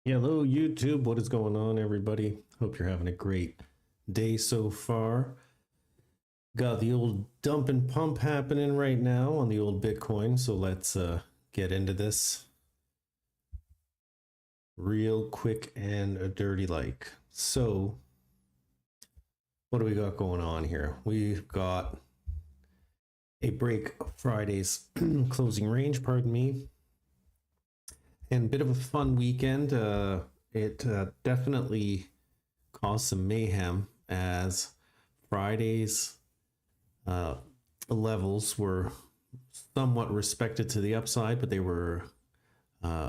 Hello YouTube, what is going on everybody? Hope you're having a great day so far. Got the old dump and pump happening right now on the old Bitcoin, so let's get into this real quick and dirty like. So what do we got going on here? We've got a break of Friday's closing range, pardon me. And a bit of a fun weekend. It definitely caused some mayhem as Friday's levels were somewhat respected to the upside, but they were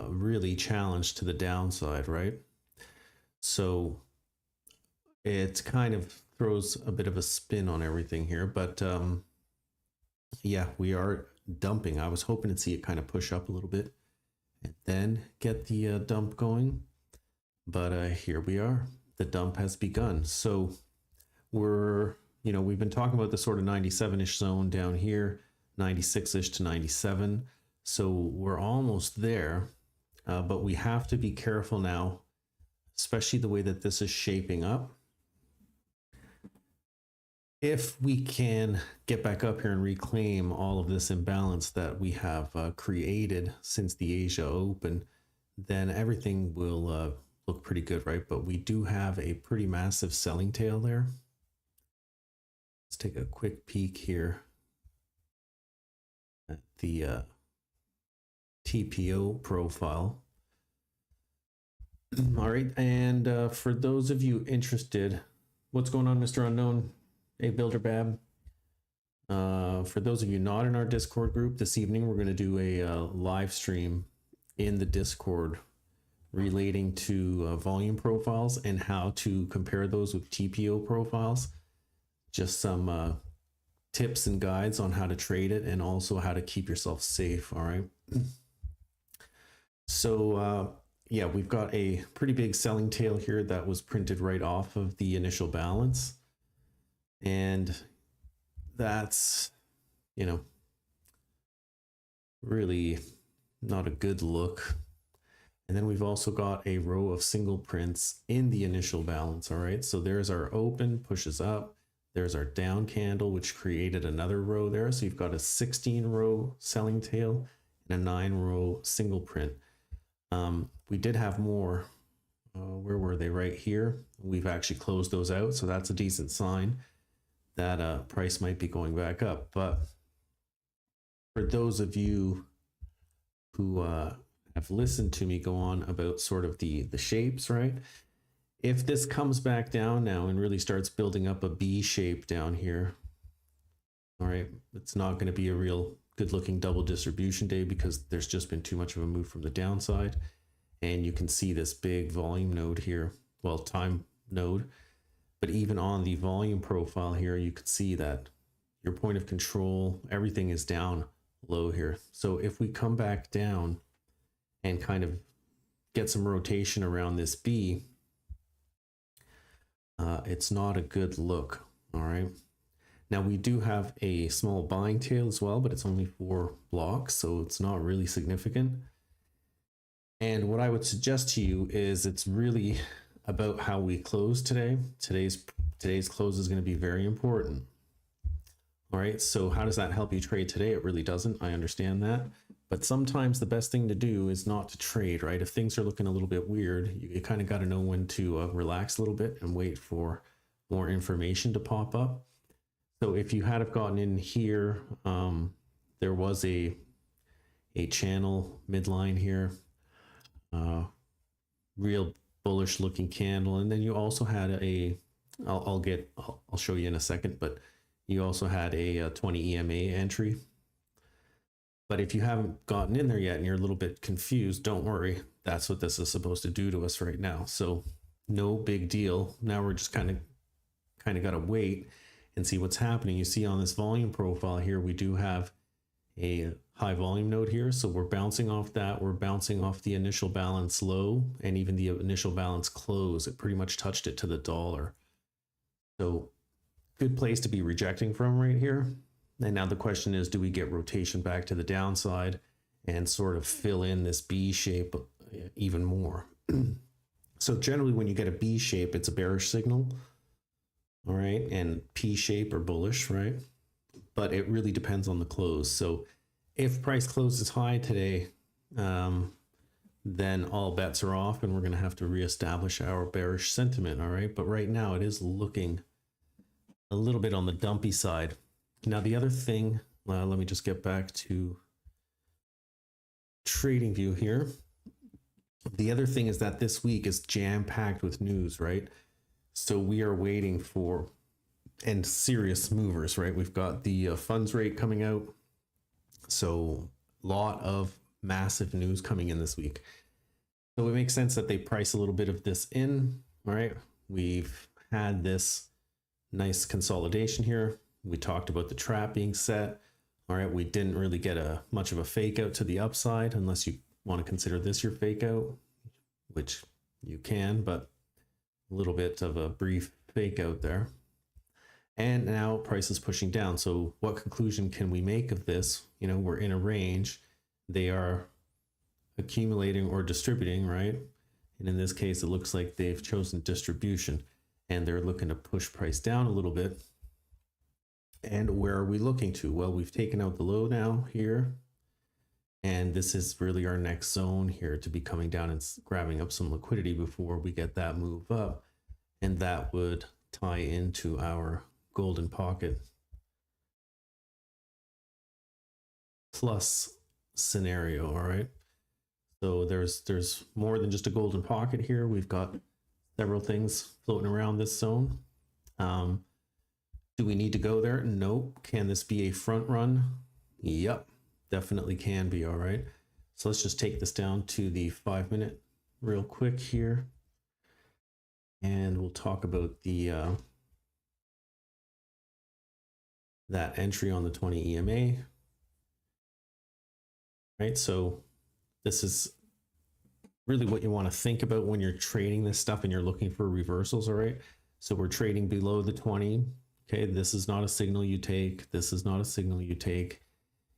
really challenged to the downside, right? So it kind of throws a bit of a spin on everything here, but yeah, we are dumping. I was hoping to see it kind of push up a little bit and then get the dump going, but here we are. The dump has begun. So we're you know, we've been talking about the sort of 97-ish zone down here, 96-ish to 97. So we're almost there, but we have to be careful now, especially the way that this is shaping up. If we can get back up here and reclaim all of this imbalance that we have created since the Asia Open, then everything will look pretty good, right? But we do have a pretty massive selling tail there. Let's take a quick peek here at the TPO profile. All right, and for those of you interested, what's going on, Mr. Unknown? Hey, Builder Bab. For those of you not in our Discord group, this evening we're going to do a live stream in the Discord relating to volume profiles and how to compare those with TPO profiles. Just some tips and guides on how to trade it and also how to keep yourself safe. All right. So yeah, we've got a pretty big selling tail here that was printed right off of the initial balance. And that's, you know, really not a good look. And then we've also got a row of single prints in the initial balance. All right, so there's our open, pushes up. There's our down candle, which created another row there. So you've got a 16 row selling tail and a 9 row single print. We did have more. Where were they? Right here. We've actually closed those out. So that's a decent sign that price might be going back up. But for those of you who have listened to me go on about sort of the shapes, right? If this comes back down now and really starts building up a B shape down here, all right, it's not going to be a real good looking double distribution day because there's just been too much of a move from the downside. And you can see this big volume node here, well, time node. But even on the volume profile here, you can see that your point of control, everything is down low here. So if we come back down and kind of get some rotation around this B, it's not a good look. All right. Now we do have a small buying tail as well, but it's only 4 blocks, so it's not really significant. And what I would suggest to you is it's really about how we close today. Today's close is going to be very important. All right, so how does that help you trade today? It really doesn't. I understand that. But sometimes the best thing to do is not to trade, right? If things are looking a little bit weird, you kind of got to know when to relax a little bit and wait for more information to pop up. So if you had have gotten in here, there was a channel midline here, real bullish looking candle, and then you also had a I'll show you in a second, but you also had a 20 EMA entry. But if you haven't gotten in there yet and you're a little bit confused, don't worry. That's what this is supposed to do to us right now. So no big deal. Now we're just kind of got to wait and see what's happening. You see on this volume profile here, we do have a high volume node here. So we're bouncing off that. We're bouncing off the initial balance low and even the initial balance close. It pretty much touched it to the dollar. So good place to be rejecting from right here. And now the question is, do we get rotation back to the downside and sort of fill in this B shape even more? So generally when you get a B shape, it's a bearish signal. All right. And P shape or bullish, right? But it really depends on the close. So if price closes high today, then all bets are off and we're going to have to reestablish our bearish sentiment. All right. But right now it is looking a little bit on the dumpy side. Now, the other thing, let me just get back to trading view here. The other thing is that this week is jam-packed with news, right? So we are waiting for, and serious movers, right? We've got the funds rate coming out. So a lot of massive news coming in this week. So it makes sense that they price a little bit of this in, all right? We've had this nice consolidation here. We talked about the trap being set. All right, we didn't really get much of a fake out to the upside unless you want to consider this your fake out, which you can, but a little bit of a brief fake out there. And now price is pushing down. So what conclusion can we make of this? You know, we're in a range. They are accumulating or distributing, right? And in this case, it looks like they've chosen distribution and they're looking to push price down a little bit. And where are we looking to? Well, we've taken out the low now here. And this is really our next zone here to be coming down and grabbing up some liquidity before we get that move up. And that would tie into our golden pocket plus scenario. All right. So there's more than just a golden pocket here. We've got several things floating around this zone. Do we need to go there? Nope. Can this be a front run? Yep, definitely can be. All right. So let's just take this down to the 5 minute real quick here. And we'll talk about the that entry on the 20 EMA. Right. So this is really what you want to think about when you're trading this stuff and you're looking for reversals. All right. So we're trading below the 20. Okay. This is not a signal you take. This is not a signal you take.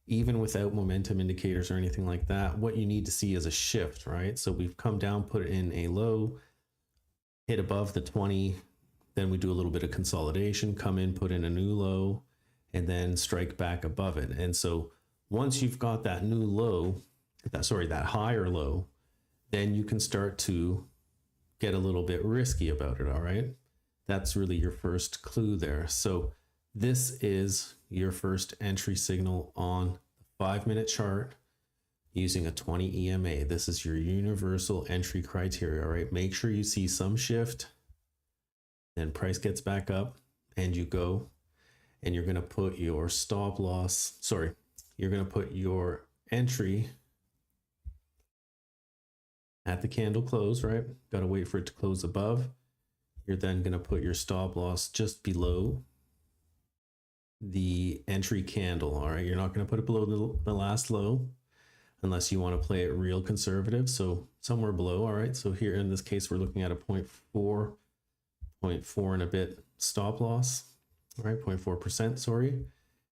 Even without momentum indicators or anything like that, what you need to see is a shift, right? So we've come down, put in a low, hit above the 20, then we do a little bit of consolidation, come in, put in a new low, and then strike back above it. And so once you've got that new low, that higher low, then you can start to get a little bit risky about it, all right? That's really your first clue there. So this is your first entry signal on the 5 minute chart using a 20 EMA. This is your universal entry criteria, all right? Make sure you see some shift, then price gets back up and you go, and you're gonna put your stop loss, you're gonna put your entry at the candle close, right? Gotta wait for it to close above. You're then gonna put your stop loss just below the entry candle, all right? You're not gonna put it below the last low unless you wanna play it real conservative. So somewhere below, all right? So here in this case, we're looking at a 0.4 and a bit stop loss, all right? 0.4%, sorry.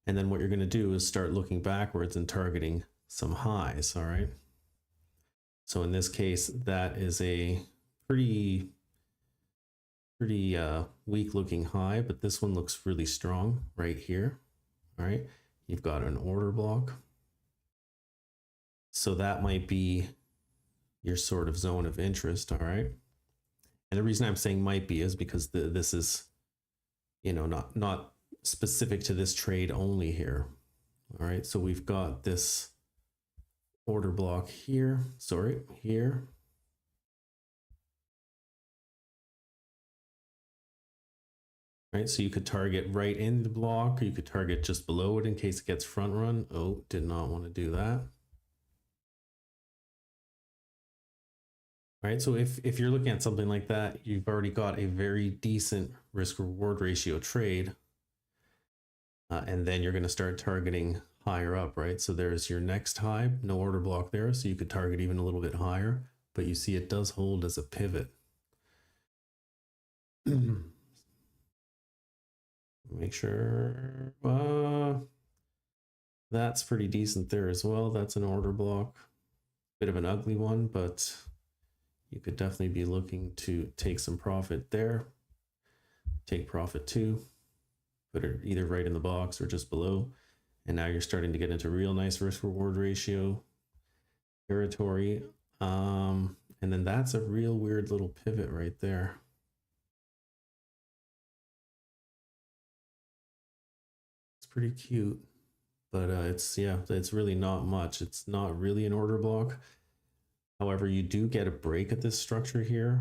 And then what you're gonna do is start looking backwards and targeting some highs, all right? So in this case, that is a pretty weak looking high, but this one looks really strong right here. All right, you've got an order block. So that might be your sort of zone of interest, all right? And the reason I'm saying might be is because this is, you know, not specific to this trade only here. All right, so we've got this order block here, here. Right, so you could target right in the block, or you could target just below it in case it gets front run. Oh, did not want to do that. All right, so if you're looking at something like that, you've already got a very decent risk reward ratio trade. And then you're going to start targeting higher up, right? So there's your next high, no order block there. So you could target even a little bit higher, but you see it does hold as a pivot. Make sure that's pretty decent there as well. That's an order block, bit of an ugly one, but you could definitely be looking to take some profit there. Take profit too, put it either right in the box or just below. And now you're starting to get into real nice risk reward ratio territory. And then that's a real weird little pivot right there. Pretty cute, but it's really not much. It's not really an order block. However, you do get a break at this structure here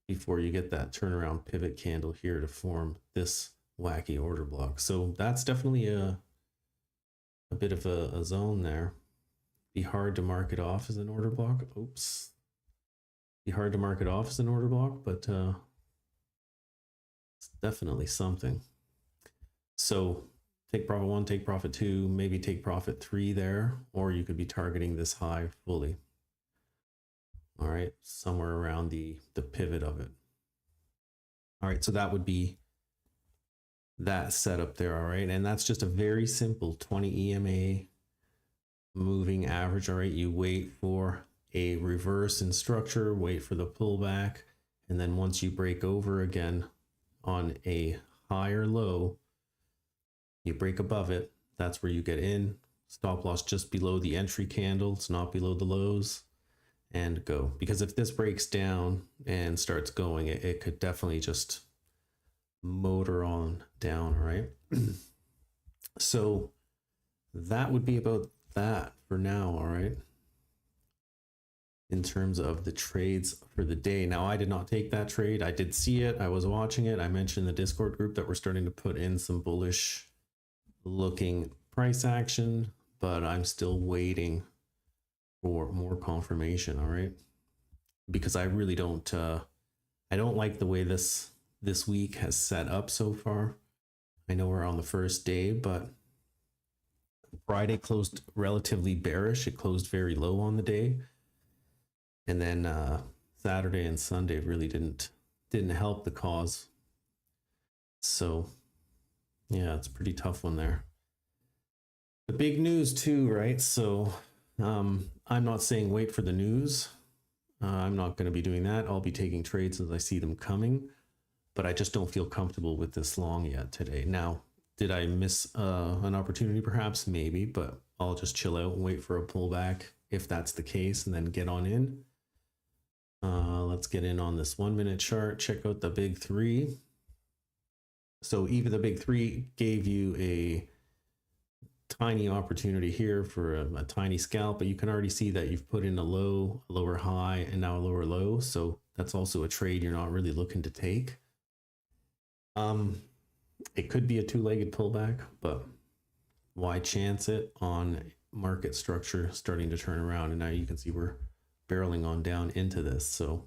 before you get that turnaround pivot candle here to form this wacky order block. So that's definitely a bit of a zone there. Be hard to mark it off as an order block. Oops. Be hard to mark it off as an order block, but it's definitely something. So take profit 1, take profit 2, maybe take profit 3 there, or you could be targeting this high fully. All right, somewhere around the pivot of it. All right, so that would be that setup there, all right? And that's just a very simple 20 EMA moving average, all right? You wait for a reverse in structure, wait for the pullback, and then once you break over again on a higher low, you break above it, that's where you get in. Stop loss just below the entry candle, it's not below the lows, and go. Because if this breaks down and starts going, it could definitely just motor on down, right? So that would be about that for now, all right? In terms of the trades for the day. Now, I did not take that trade. I did see it. I was watching it. I mentioned in the Discord group that we're starting to put in some bullish looking price action, but I'm still waiting for more confirmation, all right? Because I really don't, I don't like the way this week has set up so far. I know we're on the first day, but Friday closed relatively bearish. It closed very low on the day. And then Saturday and Sunday really didn't help the cause. So yeah, it's a pretty tough one there. The big news too, right? So I'm not saying wait for the news. I'm not going to be doing that. I'll be taking trades as I see them coming, but I just don't feel comfortable with this long yet today. Now, did I miss an opportunity? Perhaps, maybe, but I'll just chill out and wait for a pullback if that's the case, and then get on in. Let's get in on this 1 minute chart. Check out the big three. So even the big three gave you a tiny opportunity here for a tiny scalp, but you can already see that you've put in a low, a lower high, and now a lower low. So that's also a trade you're not really looking to take. It could be a two-legged pullback, but why chance it on market structure starting to turn around? And now you can see we're barreling on down into this. So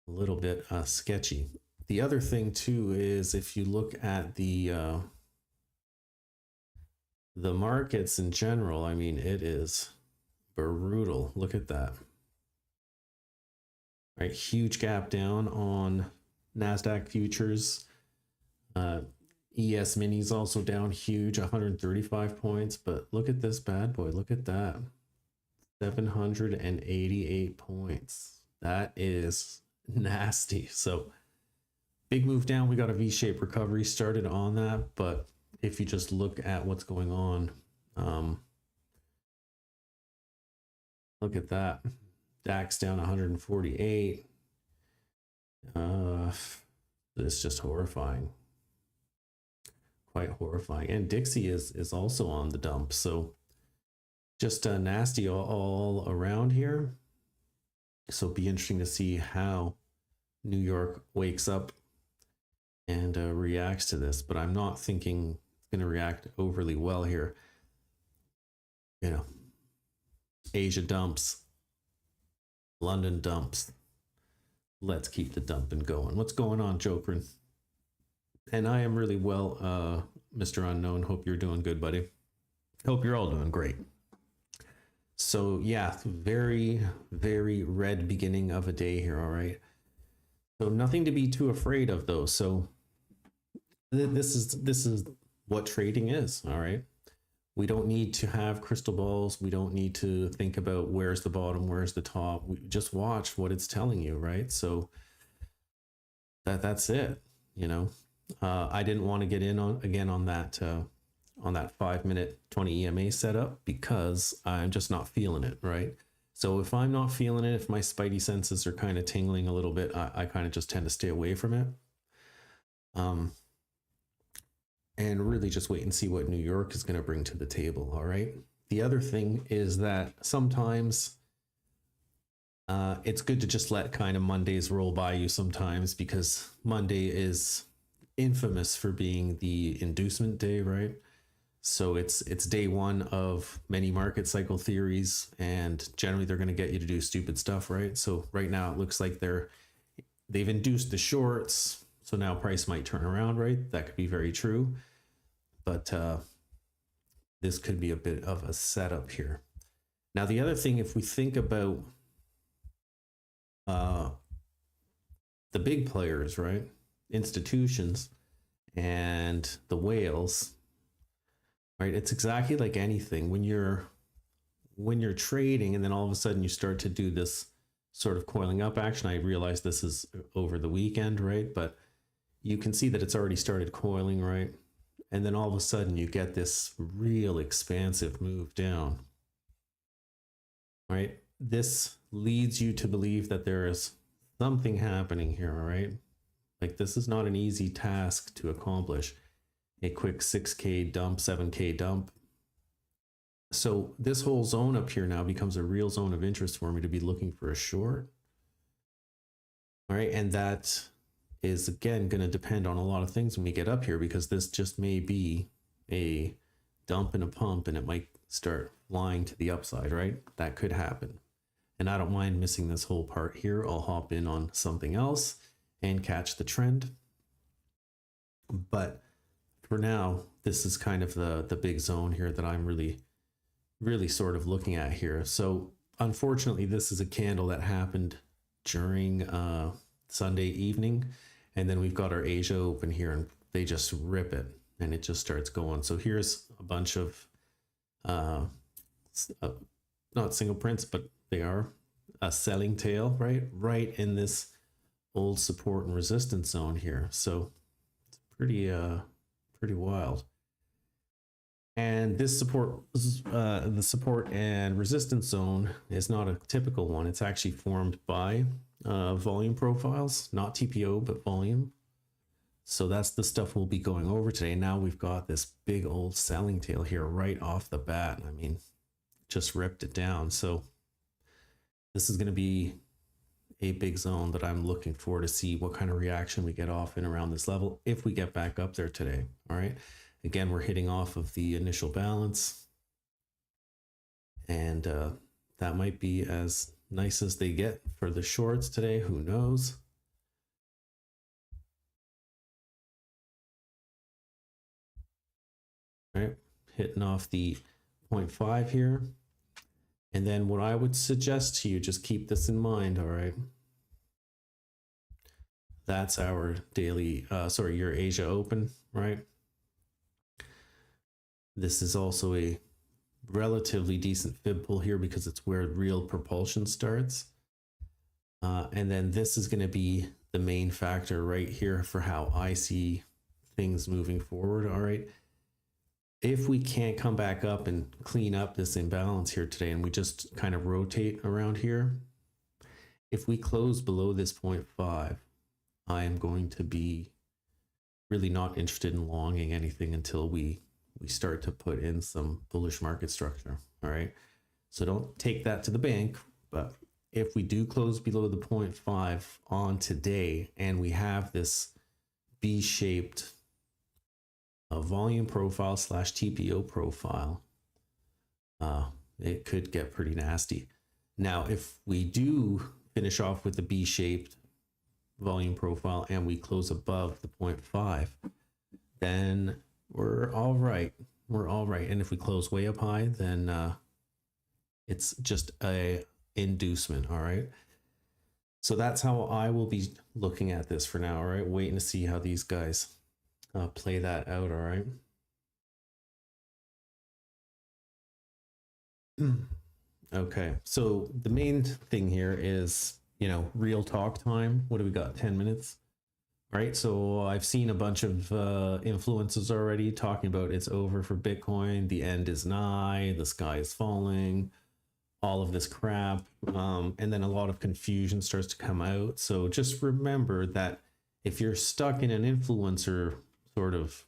a little bit sketchy. The other thing too is if you look at the markets in general, I mean, it is brutal. Look at that. Right, huge gap down on NASDAQ futures. ES minis also down huge, 135 points. But look at this bad boy. Look at that. 788 points. That is nasty. So big move down. We got a V-shaped recovery started on that, but if you just look at what's going on, look at that. DAX down 148. It's just horrifying. Quite horrifying. And Dixie is also on the dump. So just nasty all around here. So it'll be interesting to see how New York wakes up and reacts to this. But I'm not thinking it's going to react overly well here. You know, Asia dumps, London dumps. Let's keep the dumping going. What's going on, Jokerin? And I am really well, Mr. Unknown. Hope you're doing good, buddy. Hope you're all doing great. So yeah, very, very red beginning of a day here, all right? So nothing to be too afraid of though. So this is what trading is, all right? We don't need to have crystal balls. We don't need to think about where's the bottom, where's the top. We just watch what it's telling you, right? So that's it, you know? I didn't want to get in on that 5 minute 20 EMA setup because I'm just not feeling it, right? So if I'm not feeling it, if my spidey senses are kind of tingling a little bit, I kind of just tend to stay away from it. And really just wait and see what New York is going to bring to the table, all right? The other thing is that sometimes it's good to just let kind of Mondays roll by you sometimes, because Monday is infamous for being the inducement day, right? So it's day one of many market cycle theories, and generally they're going to get you to do stupid stuff, right? So right now it looks like they've induced the shorts, so now price might turn around, right? That could be very true, but this could be a bit of a setup here. Now the other thing, if we think about the big players, right, institutions, and the whales, right? It's exactly like anything when you're trading and then all of a sudden you start to do this sort of coiling up action. I realize this is over the weekend, right? But you can see that it's already started coiling, right? And then all of a sudden you get this real expansive move down, right? This leads you to believe that there is something happening here, right? Like this is not an easy task to accomplish. A quick 6K dump, 7K dump. So this whole zone up here now becomes a real zone of interest for me to be looking for a short. All right, and that is again going to depend on a lot of things when we get up here, because this just may be a dump and a pump and it might start flying to the upside, right? That could happen. And I don't mind missing this whole part here. I'll hop in on something else and catch the trend. But for now, this is kind of the big zone here that I'm really sort of looking at here. So unfortunately, this is a candle that happened during Sunday evening. And then we've got our Asia open here and they just rip it and it just starts going. So here's a bunch of, not single prints, but they are a selling tail, right? Right in this old support and resistance zone here. So it's pretty wild. And this support, the support and resistance zone is not a typical one. It's actually formed by volume profiles, not TPO, but volume. So that's the stuff we'll be going over today. Now we've got this big old selling tail here right off the bat. I mean, just ripped it down. So this is going to be a big zone that I'm looking for to see what kind of reaction we get off and around this level if we get back up there today. All right. Again, we're hitting off of the initial balance. And that might be as nice as they get for the shorts today. Who knows? All right, hitting off the 0.5 here. And then what I would suggest to you, just keep this in mind, all right? That's our daily, your Asia open, right? This is also a relatively decent fib pull here because it's where real propulsion starts. And then this is going to be the main factor right here for how I see things moving forward. All right. If we can't come back up and clean up this imbalance here today and we just kind of rotate around here, if we close below this 0.5, I am going to be really not interested in longing anything until we start to put in some bullish market structure. All right. So don't take that to the bank, but if we do close below the 0.5 on today and we have this B-shaped volume profile / TPO profile, it could get pretty nasty. Now, if we do finish off with the B-shaped volume profile and we close above the 0.5, then we're all right. We're all right. And if we close way up high, then it's just a inducement. All right. So that's how I will be looking at this for now. All right. Waiting to see how these guys play that out. All right. Okay. So the main thing here is, real talk time. What do we got? 10 minutes. Right, so I've seen a bunch of influencers already talking about it's over for Bitcoin, the end is nigh, the sky is falling, all of this crap, and then a lot of confusion starts to come out. So just remember that if you're stuck in an influencer sort of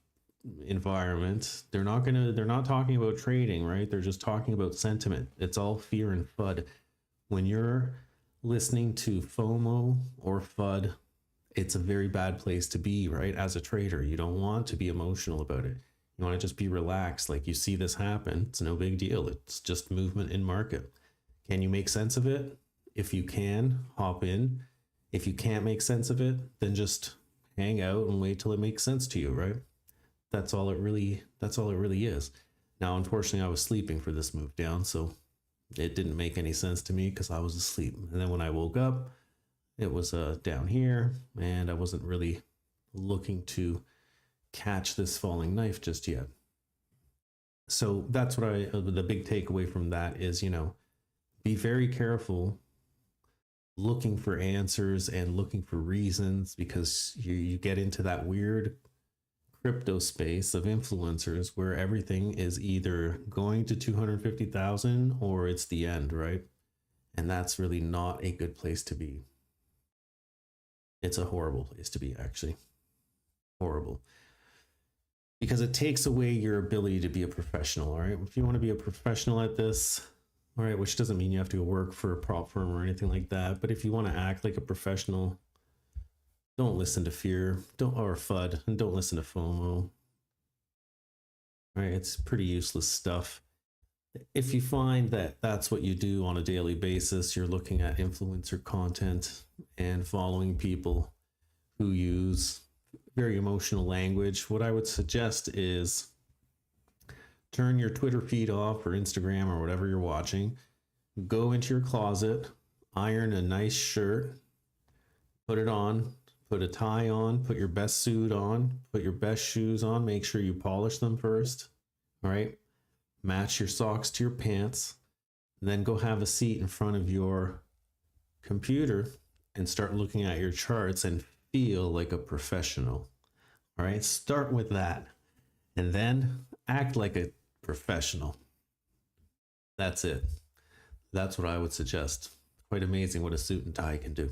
environment, they're not talking about trading, right? They're just talking about sentiment. It's all fear and FUD. When you're listening to FOMO or FUD, it's a very bad place to be, right? As a trader, you don't want to be emotional about it. You want to just be relaxed. Like, you see this happen, it's no big deal. It's just movement in market. Can you make sense of it? If you can, hop in. If you can't make sense of it, then just hang out and wait till it makes sense to you, right? That's all it really is. Now, unfortunately, I was sleeping for this move down, so it didn't make any sense to me because I was asleep. And then when I woke up, it was down here, and I wasn't really looking to catch this falling knife just yet. So that's what the big takeaway from that is, be very careful looking for answers and looking for reasons, because you get into that weird crypto space of influencers where everything is either going to 250,000 or it's the end, right? And that's really not a good place to be. It's a horrible place to be, actually. Horrible. Because it takes away your ability to be a professional, all right? If you want to be a professional at this, all right, which doesn't mean you have to go work for a prop firm or anything like that, but if you want to act like a professional, don't listen to fear, or FUD, and don't listen to FOMO. All right, it's pretty useless stuff. If you find that that's what you do on a daily basis, you're looking at influencer content and following people who use very emotional language, what I would suggest is turn your Twitter feed off or Instagram or whatever you're watching. Go into your closet, iron a nice shirt, put it on, put a tie on, put your best suit on, put your best shoes on, make sure you polish them first, all right? Match your socks to your pants, then go have a seat in front of your computer and start looking at your charts and feel like a professional. All right, start with that and then act like a professional. That's it. That's what I would suggest. Quite amazing what a suit and tie can do.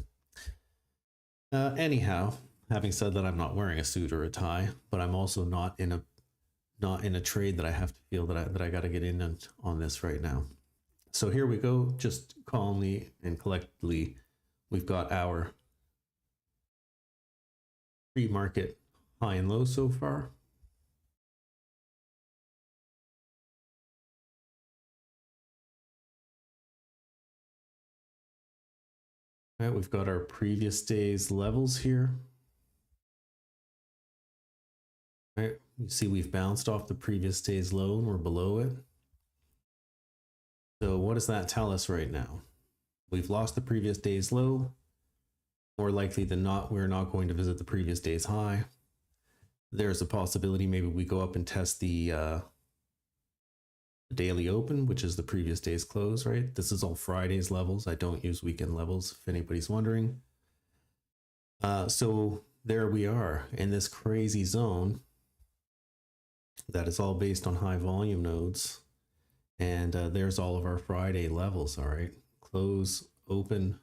Anyhow, having said that, I'm not wearing a suit or a tie, but I'm also not in a trade that I have to feel that I got to get in on this right now. So here we go, just calmly and collectively, we've got our pre-market high and low so far. All right, we've got our previous day's levels here. All right, you see we've bounced off the previous day's low and we're below it. So what does that tell us right now? We've lost the previous day's low. More likely than not, we're not going to visit the previous day's high. There's a possibility maybe we go up and test the daily open, which is the previous day's close, right? This is all Friday's levels. I don't use weekend levels, if anybody's wondering. So there we are in this crazy zone that is all based on high volume nodes. And there's all of our Friday levels, all right? Close, open.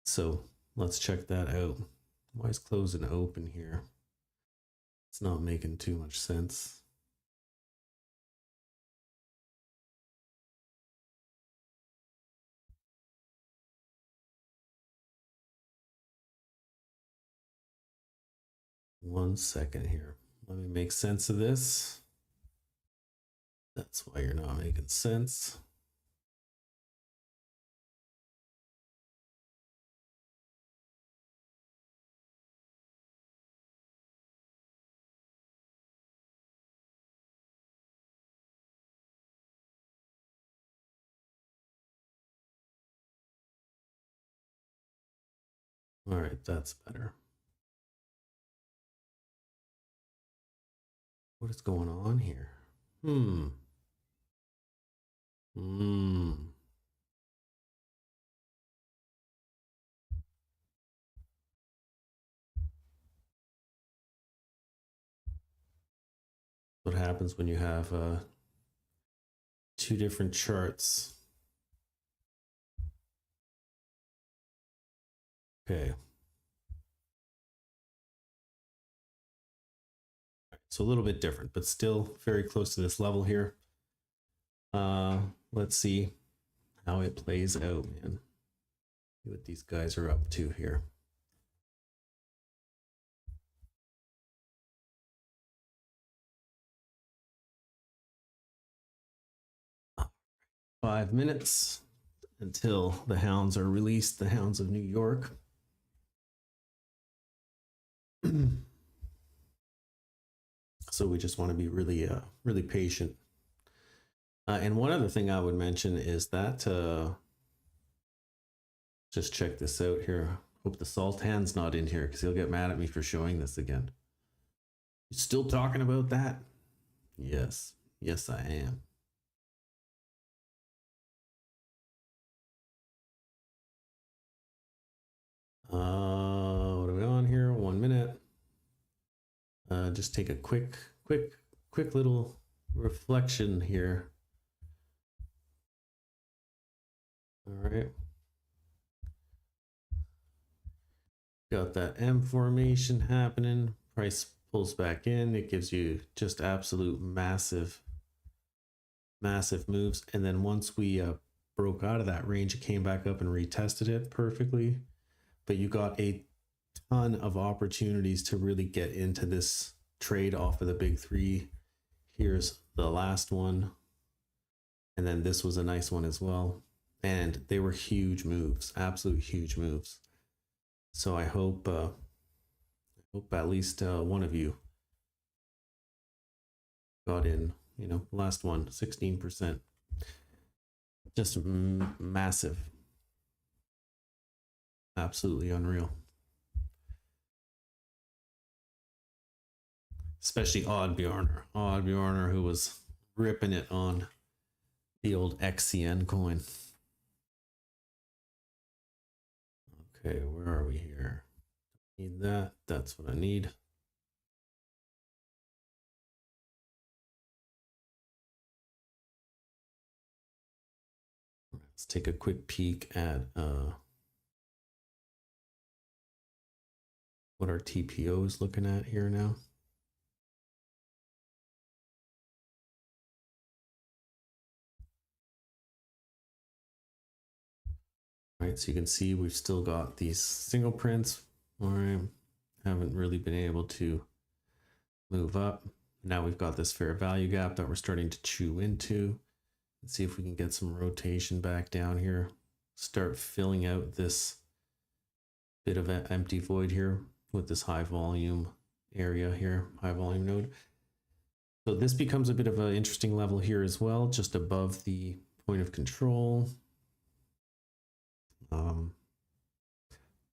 So let's check that out. Why is close and open here? It's not making too much sense. One second here. Let me make sense of this. That's why you're not making sense. All right, that's better. What is going on here? What happens when you have two different charts? Okay. So a little bit different, but still very close to this level here. Let's see how it plays out, man. See what these guys are up to here. Five minutes until the hounds are released, the hounds of New York. So we just want to be really, really patient. And one other thing I would mention is that, just check this out here. Hope the Sultan's not in here because he'll get mad at me for showing this again. You still talking about that? Yes. Yes, I am. What are we on here? 1 minute. Just take a quick little reflection here. All right. Got that M formation happening. Price pulls back in. It gives you just absolute massive moves. And then once we broke out of that range, it came back up and retested it perfectly. But you got a ton of opportunities to really get into this trade off of the big three. Here's the last one. And then this was a nice one as well. And they were huge moves, absolute huge moves. So I hope at least one of you got in, you know, last one, 16%. Just massive. Absolutely unreal. Especially Oddbjorner, who was ripping it on the old XCN coin. Okay, where are we here? Need that. That's what I need. Let's take a quick peek at what our TPO is looking at here now. All right, so you can see we've still got these single prints. All right, haven't really been able to move up. Now we've got this fair value gap that we're starting to chew into. Let's see if we can get some rotation back down here. Start filling out this bit of an empty void here with this high volume area here, high volume node. So this becomes a bit of an interesting level here as well, just above the point of control.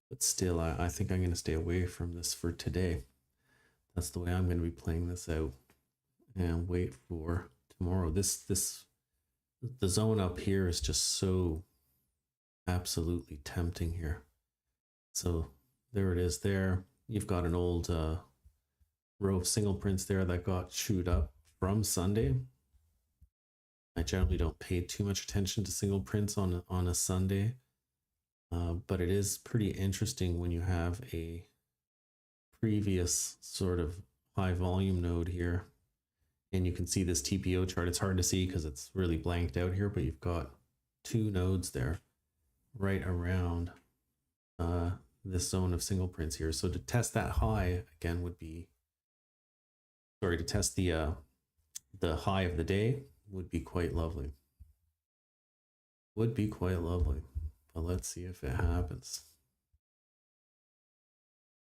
But still, I think I'm going to stay away from this for today. That's the way I'm going to be playing this out and wait for tomorrow. The zone up here is just so absolutely tempting here. So there it is there. You've got an old row of single prints there that got chewed up from Sunday. I generally don't pay too much attention to single prints on a Sunday. But it is pretty interesting when you have a previous sort of high volume node here and you can see this TPO chart. It's hard to see because it's really blanked out here, but you've got two nodes there right around this zone of single prints here. So to test that high again would be, sorry, to test the high of the day would be quite lovely. Would be quite lovely. But let's see if it happens.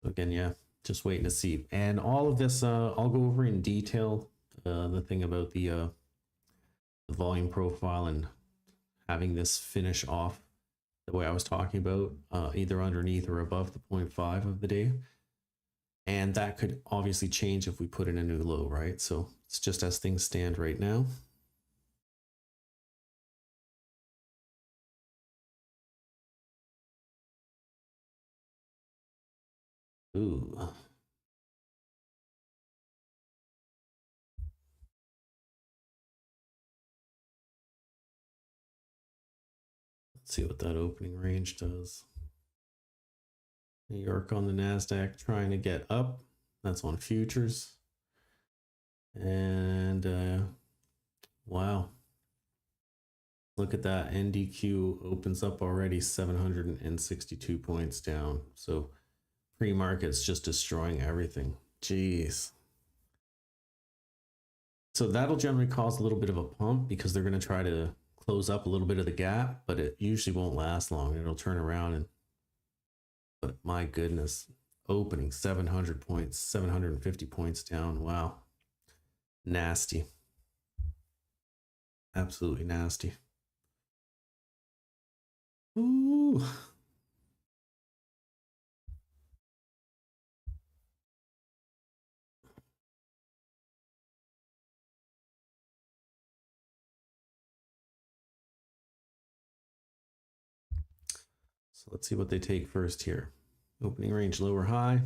So again, yeah, just waiting to see. And all of this, I'll go over in detail the thing about the volume profile and having this finish off the way I was talking about, either underneath or above the 0.5 of the day. And that could obviously change if we put in a new low, right? So it's just as things stand right now. Ooh. Let's see what that opening range does. New York on the NASDAQ trying to get up. That's on futures. And wow. Look at that. NDQ opens up already 762 points down. So pre-market's just destroying everything. Jeez. So that'll generally cause a little bit of a pump because they're going to try to close up a little bit of the gap, but it usually won't last long. It'll turn around and, but my goodness, opening 700 points, 750 points down. Wow. Nasty. Absolutely nasty. Ooh. So let's see what they take first here. Opening range lower high.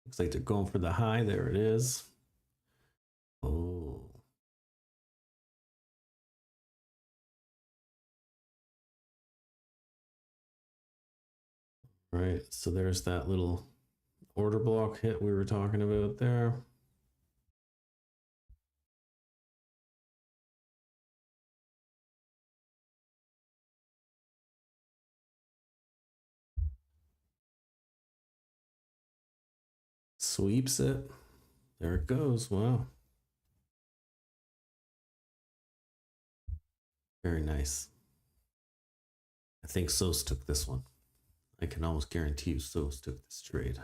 Looks like they're going for the high. There it is. Oh. Right, so there's that little order block hit we were talking about there. Sweeps it. There it goes. Wow. Very nice. I think Sos took this one. I can almost guarantee you Sos took this trade.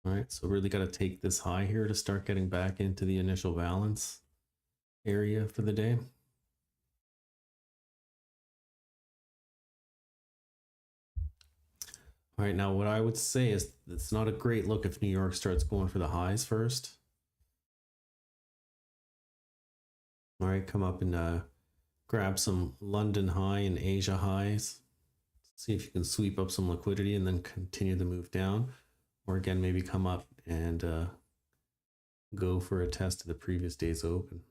All right, so really got to take this high here to start getting back into the initial balance area for the day. All right, now what I would say is it's not a great look if New York starts going for the highs first. All right, come up and grab some London high and Asia highs. See if you can sweep up some liquidity and then continue the move down. Or again, maybe come up and go for a test of the previous day's open.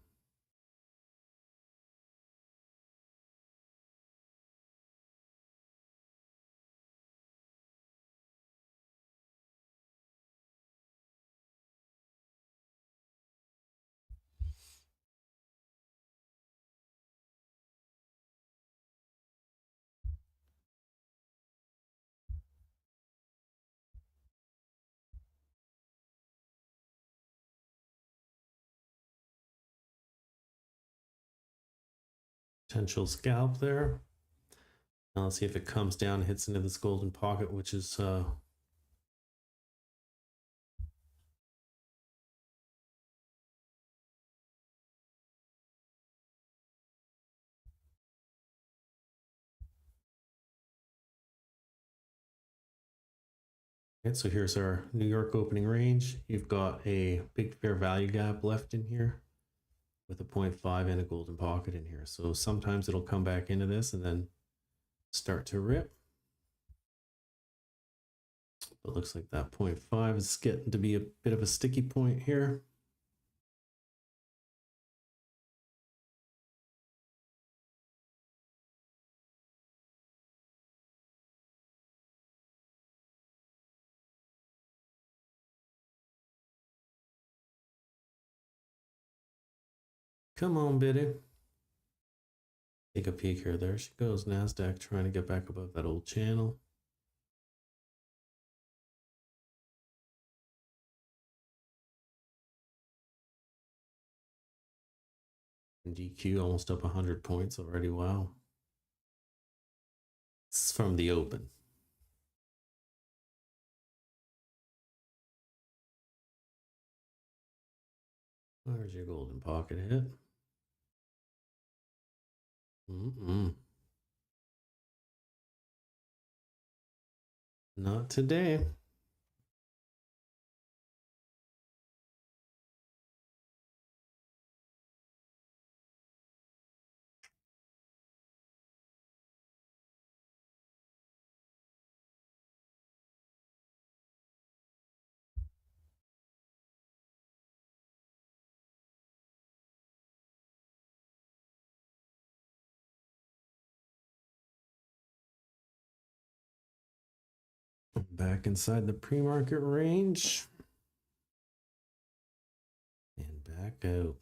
Potential scalp there. Now let's see if it comes down, hits into this golden pocket, which is right, so here's our New York opening range. You've got a big fair value gap left in here with a 0.5 and a golden pocket in here. So sometimes it'll come back into this and then start to rip. But looks like that 0.5 is getting to be a bit of a sticky point here. Come on, Biddy. Take a peek here. There she goes. NASDAQ trying to get back above that old channel. And DQ almost up 100 points already. Wow. This is from the open. Where's your golden pocket hit? Not today. Back inside the pre-market range. And back out.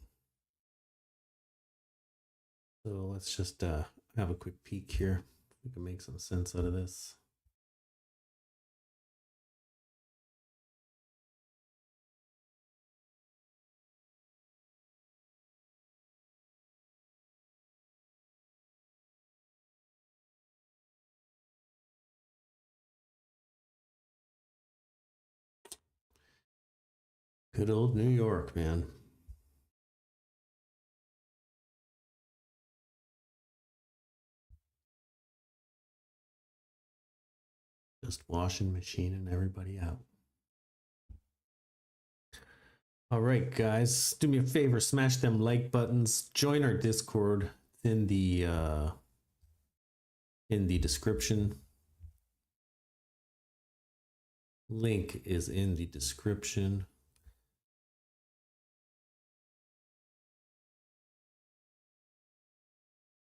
So let's just have a quick peek here. We can make some sense out of this. Good old New York, man. Just washing machine and everybody out. All right, guys, do me a favor, smash them like buttons. Join our Discord in the description. Link is in the description.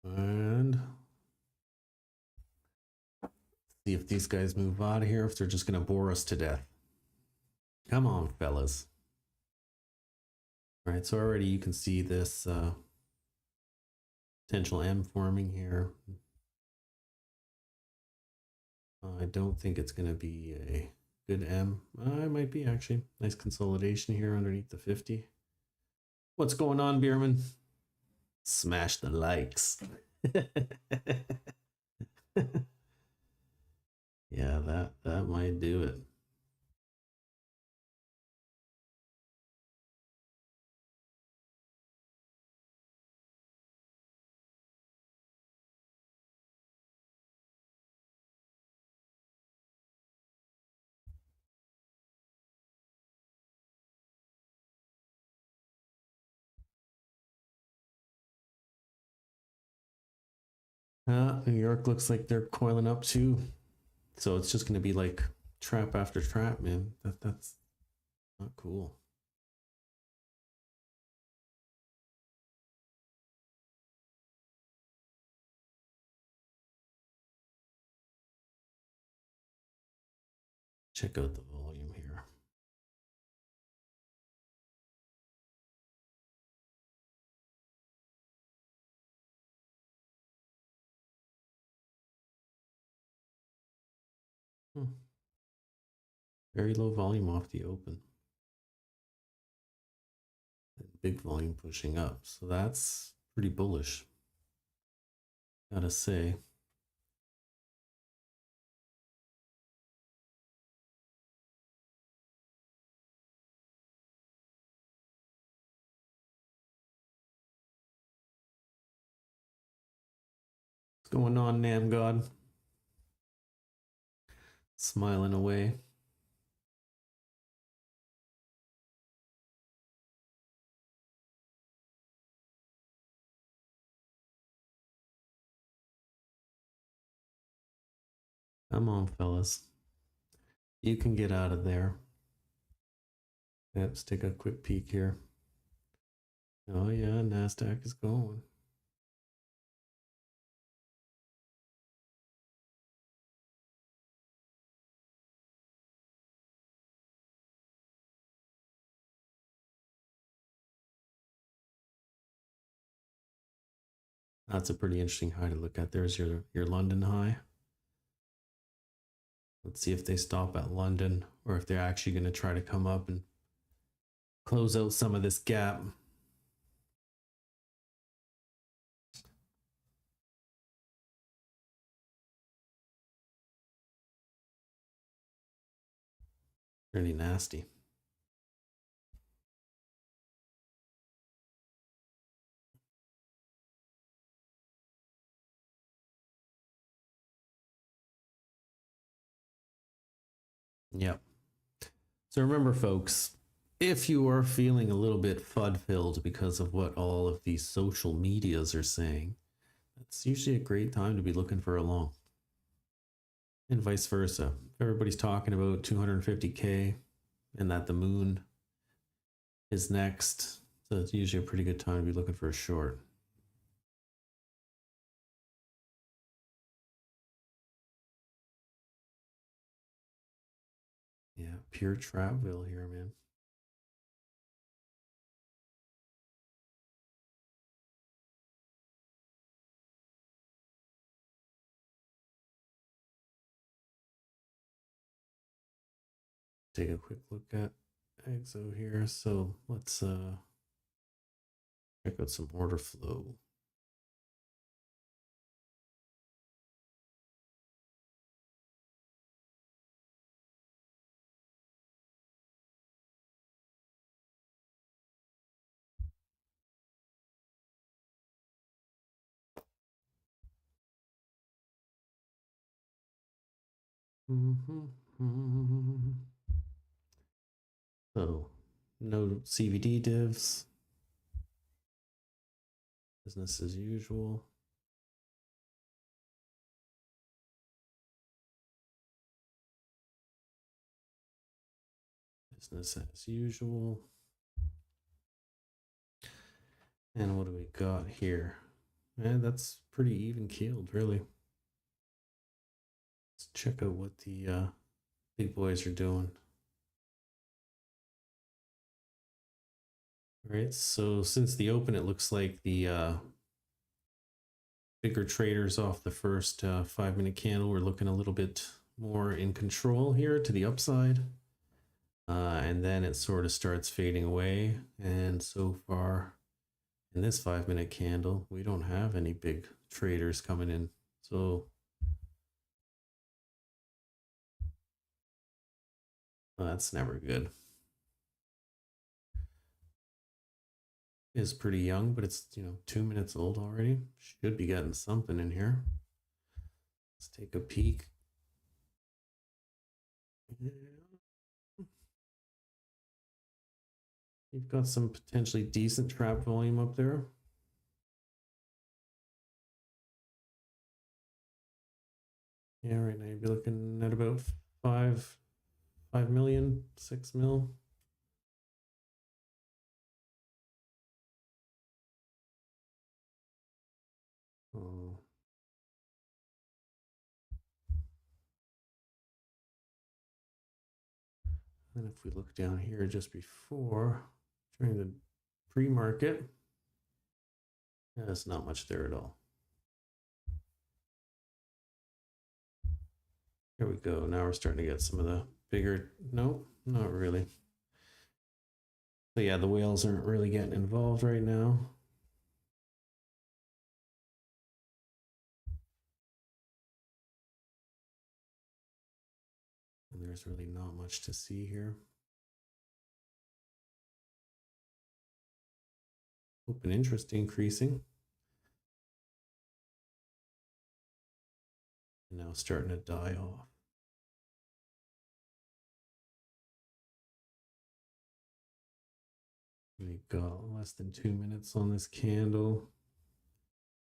And see if these guys move out of here, if they're just gonna bore us to death. Come on, fellas. All right, so already you can see this potential M forming here. I don't think it's going to be a good M. It might be actually. Nice consolidation here underneath the 50. What's going on, Bierman? Smash the likes. Yeah, that might do it. New York looks like they're coiling up too. So it's just going to be like trap after trap, man. That's not cool. Check out the volume here. Very low volume off the open. Big volume pushing up. So that's pretty bullish, gotta say. What's going on, Nam God? Smiling away. Come on, fellas. You can get out of there. Let's take a quick peek here. Oh yeah, NASDAQ is going. That's a pretty interesting high to look at. There's your London high. Let's see if they stop at London or if they're actually going to try to come up and close out some of this gap. Pretty nasty. Yep. So remember, folks, if you are feeling a little bit FUD-filled because of what all of these social medias are saying, it's usually a great time to be looking for a long. And vice versa. If everybody's talking about 250K and that the moon is next, so it's usually a pretty good time to be looking for a short. Yeah, pure Trapville here, man. Take a quick look at EXO here. So let's check out some order flow. So no CVD divs. Business as usual. Business as usual. And what do we got here? And that's pretty even keeled, really. Let's check out what the big boys are doing. All right, so since the open, it looks like the bigger traders off the first 5-minute candle were looking a little bit more in control here to the upside. And then it sort of starts fading away. And so far in this 5-minute candle, we don't have any big traders coming in. So that's never good. Is pretty young, but it's 2 minutes old already. Should be getting something in here. Let's take a peek. You've got some potentially decent trap volume up there. Yeah, right now you'd be looking at about 5 million, 6 mil. Oh. And if we look down here just before, during the pre-market, there's not much there at all. Here we go. Now we're starting to get some of the bigger, nope, not really. So yeah, the whales aren't really getting involved right now. And there's really not much to see here. Open interest increasing. And now starting to die off. We've got less than 2 minutes on this candle.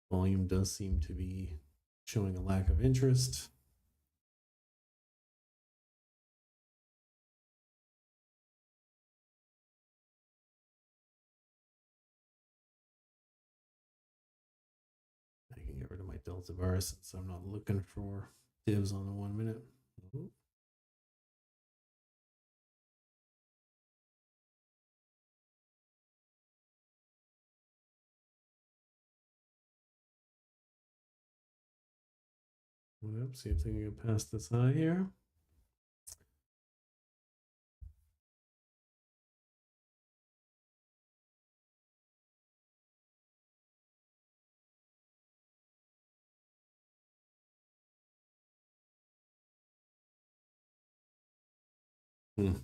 Volume does seem to be showing a lack of interest. I can get rid of my delta bar since I'm not looking for divs on the 1 minute. Ooh. Whoops, see if they can get past this high here.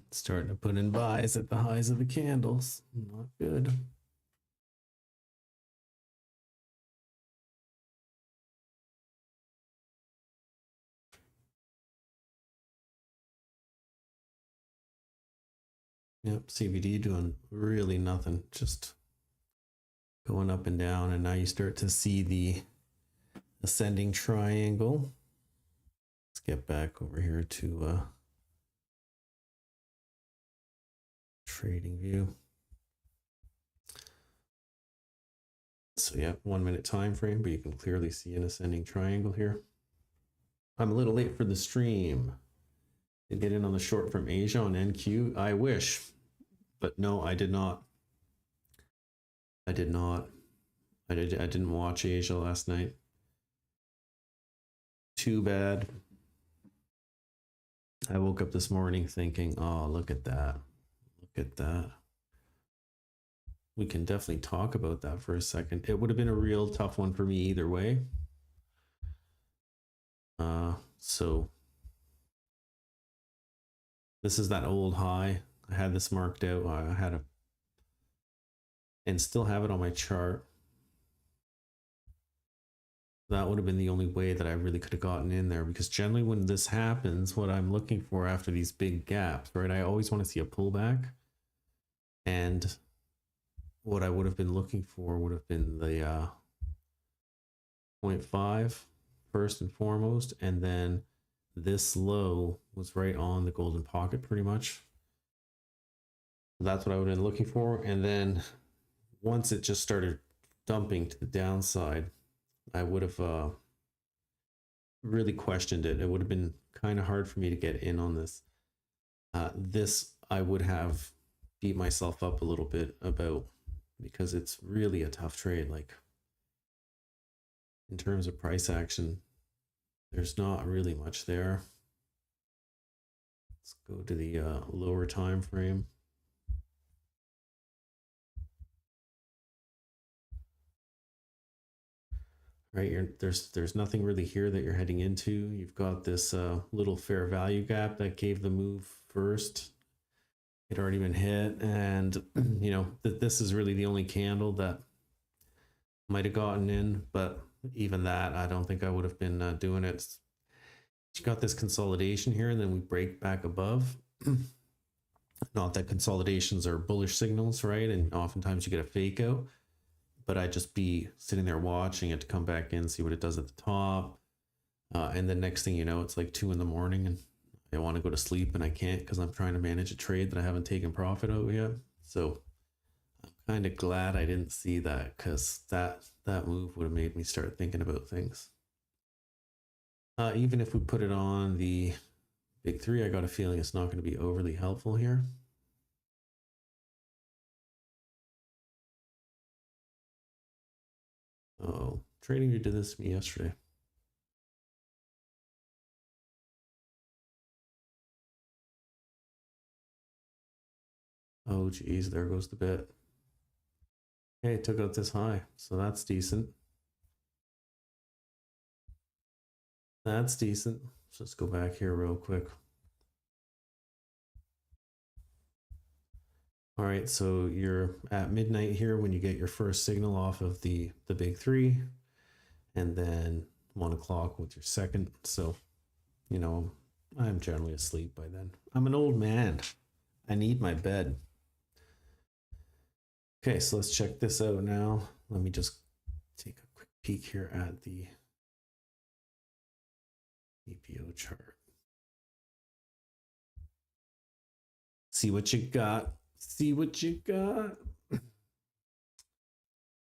Starting to put in buys at the highs of the candles. Not good. Yep, CBD doing really nothing, just going up and down. And now you start to see the ascending triangle. Let's get back over here to trading view. So yeah, 1 minute time frame, but you can clearly see an ascending triangle here. I'm a little late for the stream. To get in on the short from Asia on NQ. I wish, but no, I did not. I didn't watch Asia last night. Too bad. I woke up this morning thinking, oh, look at that. Look at that. We can definitely talk about that for a second. It would have been a real tough one for me either way. So this is that old high. I had this marked out. I had a, and still have it on my chart. That would have been the only way that I really could have gotten in there, because generally when this happens, what I'm looking for after these big gaps, right, I always want to see a pullback. And what I would have been looking for would have been the 0.5 first and foremost, and then this low was right on the golden pocket pretty much. That's what I would have been looking for. And then once it just started dumping to the downside, I would have really questioned it. It would have been kind of hard for me to get in on this. This I would have beat myself up a little bit about, because it's really a tough trade. Like, in terms of price action, there's not really much there. Let's go to the lower time frame. Right, there's nothing really here that you're heading into. You've got this little fair value gap that gave the move first. It already been hit, and you know that this is really the only candle that might have gotten in, but even that, I don't think I would have been doing it. You got this consolidation here, and then we break back above. Not that consolidations are bullish signals, right? And oftentimes you get a fake out, but I'd just be sitting there watching it to come back in, see what it does at the top. And the next thing you know, it's like 2 in the morning and I want to go to sleep and I can't, because I'm trying to manage a trade that I haven't taken profit out yet. So I'm kind of glad I didn't see that, because that move would have made me start thinking about things. Even if we put it on the big three, I got a feeling it's not going to be overly helpful here. Oh, TradingView did this to me yesterday. Oh, geez, there goes the bit. Okay, it took out this high, so that's decent. That's decent. Let's just go back here real quick. All right, so you're at midnight here when you get your first signal off of the big three, and then 1 o'clock with your second. So, you know, I'm generally asleep by then. I'm an old man. I need my bed. Okay, so let's check this out now. Let me just take a quick peek here at the EPO chart. See what you got. See what you got.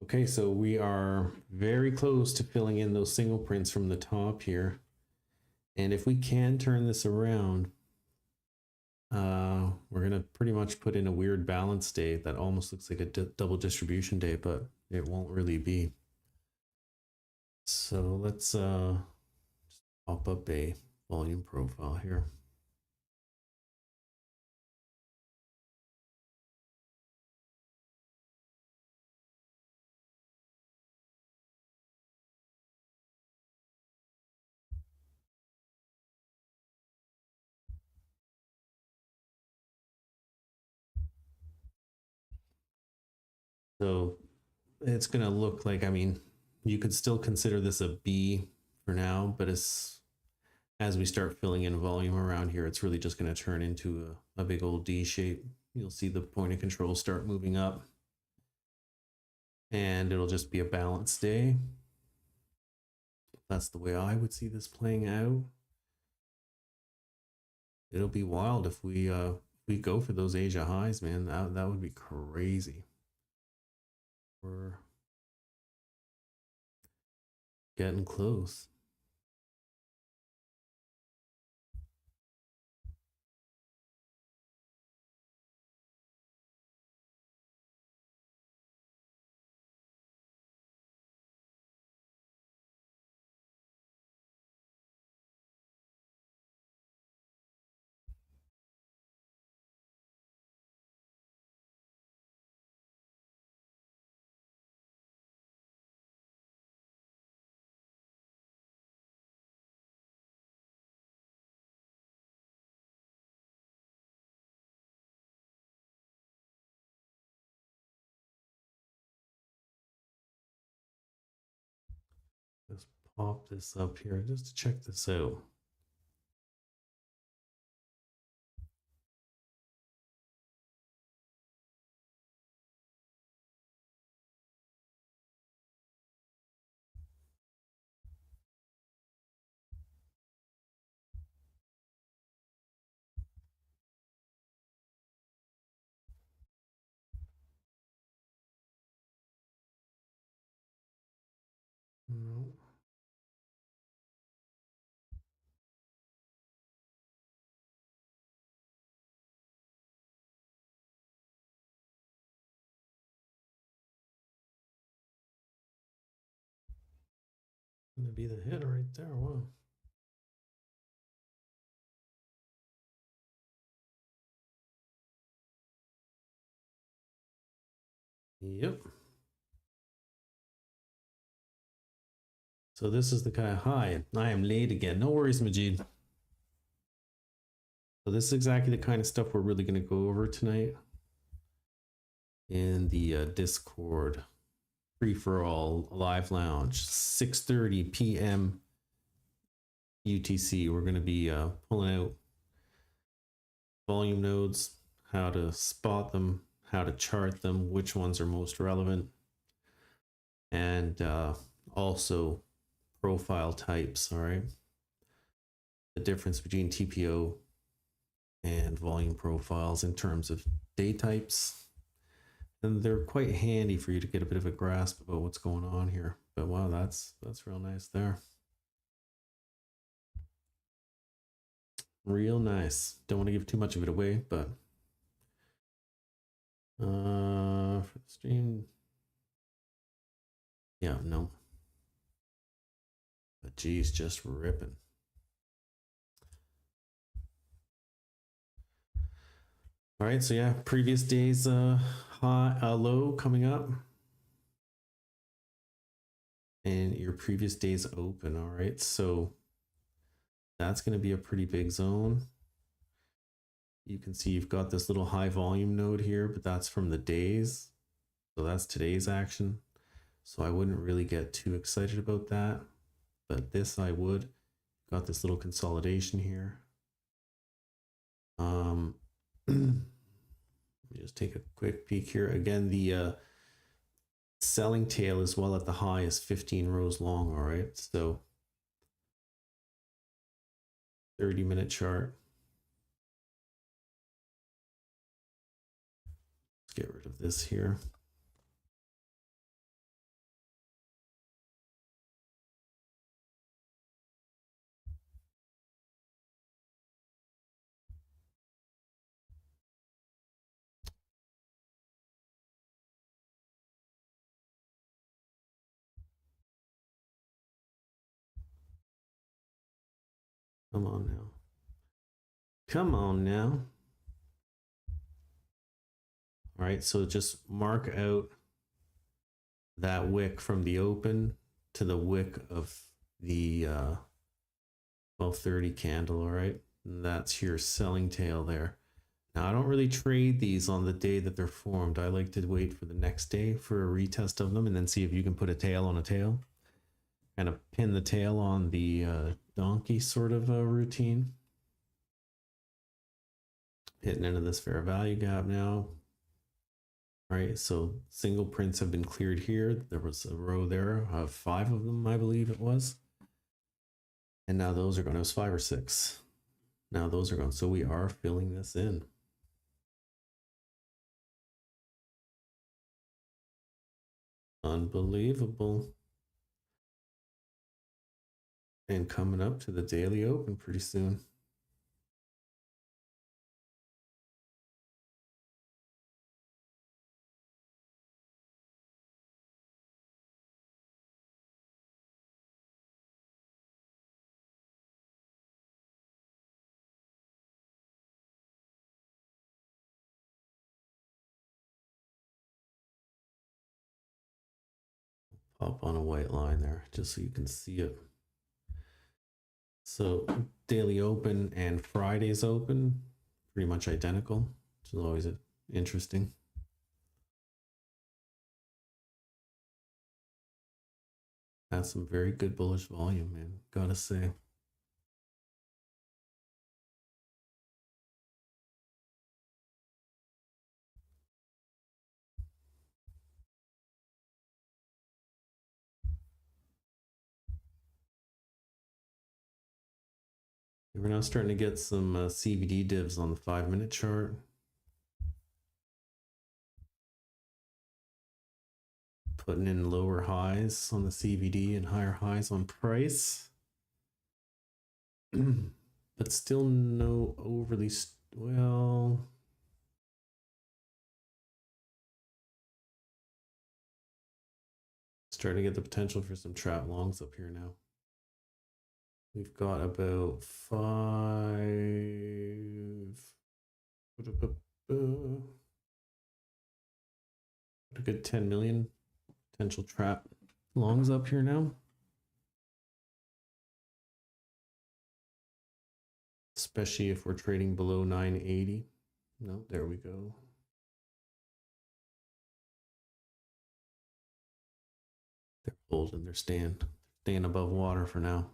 Okay, so we are very close to filling in those single prints from the top here. And if we can turn this around, we're going to pretty much put in a weird balance day that almost looks like a double distribution day, but it won't really be. So let's just pop up a volume profile here. So it's going to look like, I mean, you could still consider this a B for now, but as we start filling in volume around here, it's really just going to turn into a big old D shape. You'll see the point of control start moving up, and it'll just be a balanced day. That's the way I would see this playing out. It'll be wild if we go for those Asia highs, man. That would be crazy. We're getting close. pop this up here just to check this out. No. Gonna be the hit right there. Wow. Yep. So this is the guy. Hi, I am late again. No worries, Majid. So this is exactly the kind of stuff we're really going to go over tonight in the Discord free for all live lounge, 6:30 p.m. UTC. We're going to be pulling out volume nodes, how to spot them, how to chart them, which ones are most relevant, and also profile types. All right, the difference between TPO and volume profiles in terms of day types. And they're quite handy for you to get a bit of a grasp about what's going on here. But wow, that's real nice there. Real nice. Don't want to give too much of it away, but for the stream, yeah, no. But geez, just ripping. All right, so yeah, previous day's high, low coming up, and your previous day's open. All right, so that's going to be a pretty big zone. You can see you've got this little high volume node here, but that's from the days. So that's today's action. So I wouldn't really get too excited about that, but this I would. Got this little consolidation here. Let me just take a quick peek here. Again, the selling tail as well at the high is 15 rows long. All right, so 30-minute chart. Let's get rid of this here. Come on now. Come on now. All right, so just mark out that wick from the open to the wick of the 1230 candle. All right, and that's your selling tail there. Now I don't really trade these on the day that they're formed. I like to wait for the next day for a retest of them and then see if you can put a tail on a tail. Kind of pin the tail on the donkey sort of routine. Hitting into this fair value gap now. All right, so single prints have been cleared here. There was a row there of 5 of them, I believe it was. And now those are going, it was 5 or 6. Now those are gone. So we are filling this in. Unbelievable. And coming up to the daily open pretty soon. Pop on a white line there just so you can see it. So daily open and Friday's open, pretty much identical, which is always interesting. That's some very good bullish volume, man. Gotta say. We're now starting to get some CVD divs on the 5-minute chart. Putting in lower highs on the CVD and higher highs on price. But still no overly, well, starting to get the potential for some trap longs up here now. We've got about 5, a good 10 million potential trap longs up here now. Especially if we're trading below 980. No, there we go. They're holding their stand. Staying above water for now.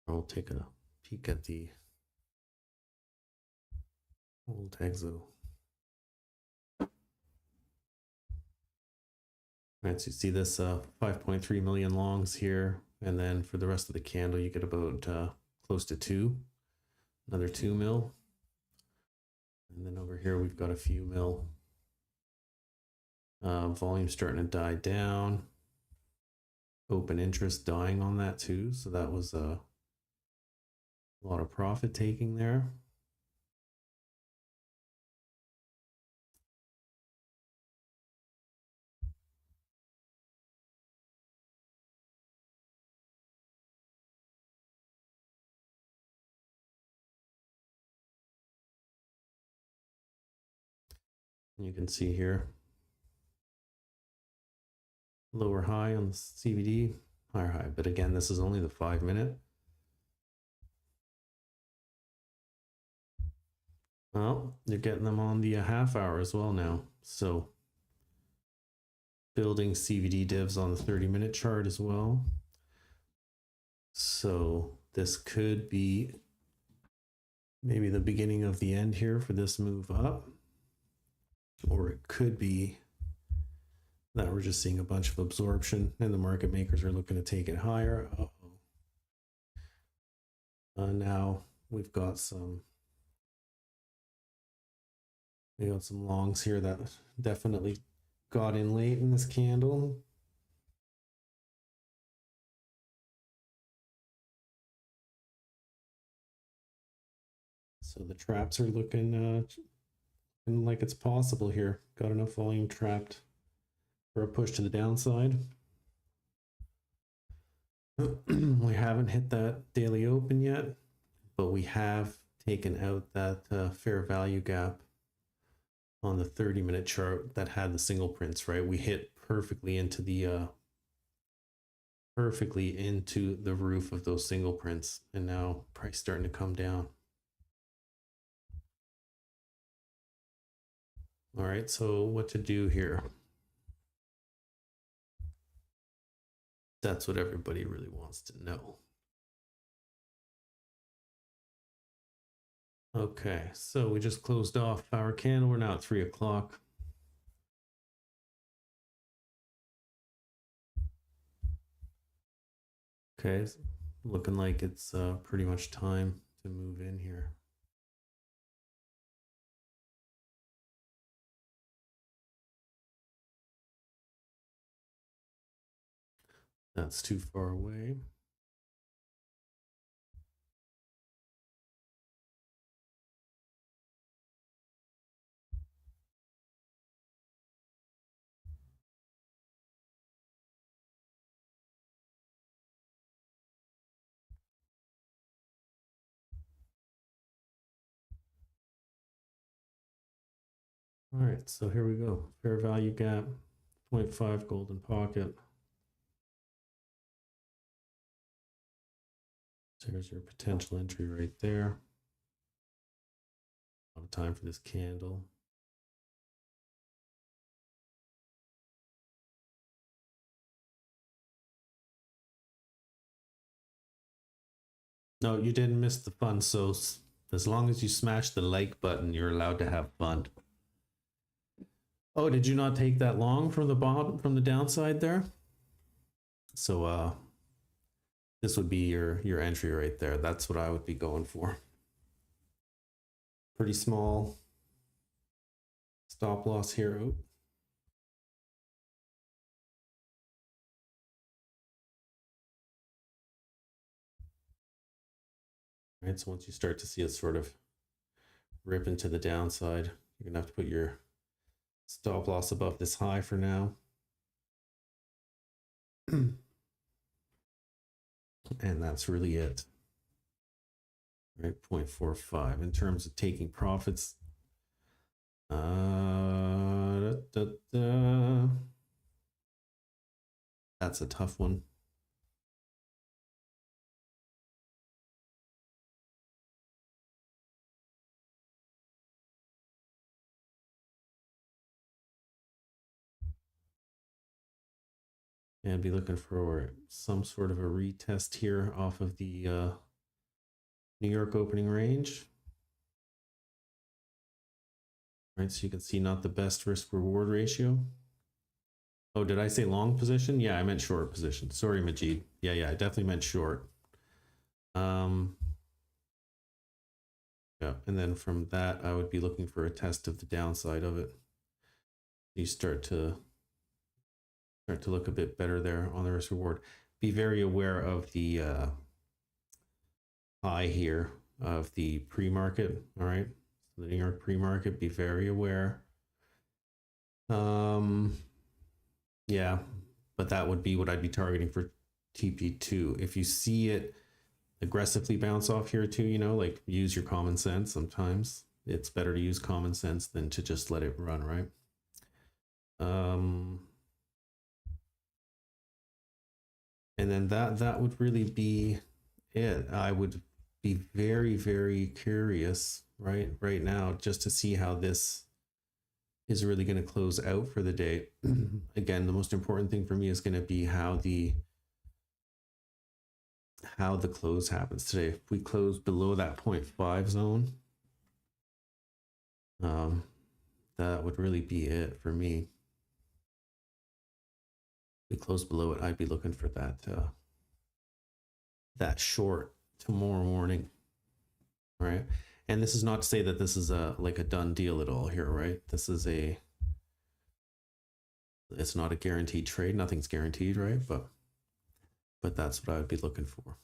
I'll take a peek at the old exo. All right, so you see this 5.3 million longs here, and then for the rest of the candle, you get about close to 2, another 2 mil. And then over here, we've got a few mil. Volume starting to die down. Open interest dying on that too, so that was a lot of profit taking there. You can see here, lower high on the CVD, higher high. But again, this is only the 5-minute. Well, you're getting them on the half hour as well now. So building CVD divs on the 30-minute chart as well. So this could be maybe the beginning of the end here for this move up. Or it could be that we're just seeing a bunch of absorption and the market makers are looking to take it higher. Now we've got some longs here that definitely got in late in this candle. So the traps are looking like it's possible here. Got enough volume trapped for a push to the downside. We haven't hit that daily open yet, but we have taken out that fair value gap on the 30-minute chart that had the single prints, right? We hit perfectly into the roof of those single prints, and now price starting to come down. All right, so what to do here? That's what everybody really wants to know. Okay, so we just closed off our candle. We're now at 3 o'clock. Okay, looking like it's pretty much time to move in here. That's too far away. All right, so here we go. Fair value gap, 0.5 golden pocket. So here's your potential entry right there. of time for this candle. No, you didn't miss the fun. So as long as you smash the like button, you're allowed to have fun. Oh, did you not take that long from the bottom, from the downside there? So this would be your entry right there. That's what I would be going for. Pretty small stop loss here. Oh. All right, so once you start to see it sort of rip into the downside, you're gonna have to put your stop loss above this high for now. And that's really it. All right, 0.45 in terms of taking profits. That's a tough one. And be looking for some sort of a retest here off of the New York opening range. Right, so you can see not the best risk reward ratio. Oh, did I say long position? Yeah, I meant short position. Sorry, Majid. Yeah, I definitely meant short. Yeah, and then from that, I would be looking for a test of the downside of it. You start to look a bit better there on the risk reward. Be very aware of the high here of the pre-market. All right, so the New York pre-market. Be very aware. Yeah, but that would be what I'd be targeting for TP2. If you see it aggressively bounce off here too, you know, like use your common sense. Sometimes it's better to use common sense than to just let it run, right? And then that would really be it. I would be very, very curious right now just to see how this is really going to close out for the day. Again, the most important thing for me is going to be how the close happens today. If we close below that 0.5 zone, that would really be it for me. If we close below it, I'd be looking for that short tomorrow morning, right? And this is not to say that this is like a done deal at all here, right? This is it's not a guaranteed trade. Nothing's guaranteed, right? But that's what I would be looking for.